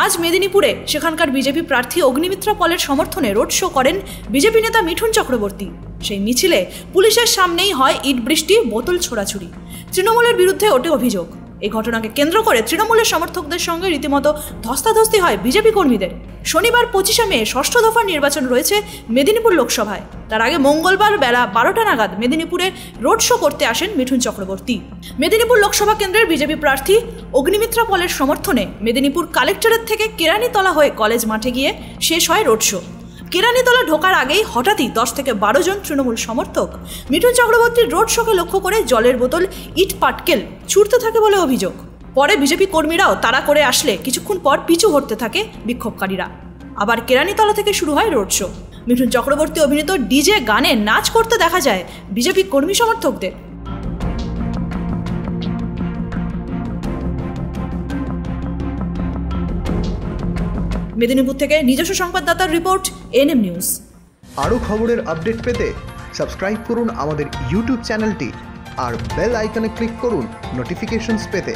আজ মেদিনীপুরে সেখানকার বিজেপি প্রার্থী অগ্নিমিত্রা পলের সমর্থনে রোড শো করেন বিজেপি নেতা মিঠুন চক্রবর্তী। সেই মিছিলে পুলিশের সামনেই হয় ইট বৃষ্টি, বোতল ছোড়াছুড়ি। তৃণমূলের বিরুদ্ধে ওঠে অভিযোগ। এই ঘটনাকে কেন্দ্র করে তৃণমূলের সমর্থকদের সঙ্গে রীতিমতো ধস্তাধস্তি হয় বিজেপি কর্মীদের। শনিবার 25শে মে ষষ্ঠ দফার নির্বাচন রয়েছে মেদিনীপুর লোকসভায়। তার আগে মঙ্গলবার বেলা 12টা নাগাদ মেদিনীপুরে রোড শো করতে আসেন মিঠুন চক্রবর্তী। মেদিনীপুর লোকসভা কেন্দ্রের বিজেপি প্রার্থী অগ্নিমিত্রা পলের সমর্থনে মেদিনীপুর কালেক্টরেট থেকে কেরানীতলা হয়ে কলেজ মাঠে গিয়ে শেষ হয় রোড শো। কেরানীতলা ঢোকার আগেই হঠাৎই 10 থেকে 12 জন তৃণমূল সমর্থক মিঠুন চক্রবর্তীর রোড শোকে লক্ষ্য করে জলের বোতল, ইট পাটকেল ছুড়তে থাকে বলে অভিযোগ। পরে বিজেপি কর্মীরাও তাড়া করে আসলে কিছুক্ষণ পর পিছু হটতে থাকে বিক্ষোভকারীরা। আবার কেরানীতলা থেকে শুরু হয় রোড শো। মিঠুন চক্রবর্তী অভিনীত ডিজে গানে নাচ করতে দেখা যায় বিজেপি কর্মী সমর্থকদের। মেদিনীপুর থেকে নিজস্ব সংবাদদাতার রিপোর্ট, এনএম নিউজ। আরও খবরের আপডেট পেতে সাবস্ক্রাইব করুন আমাদের ইউটিউব চ্যানেলটি আর বেল আইকনে ক্লিক করুন নোটিফিকেশনস পেতে।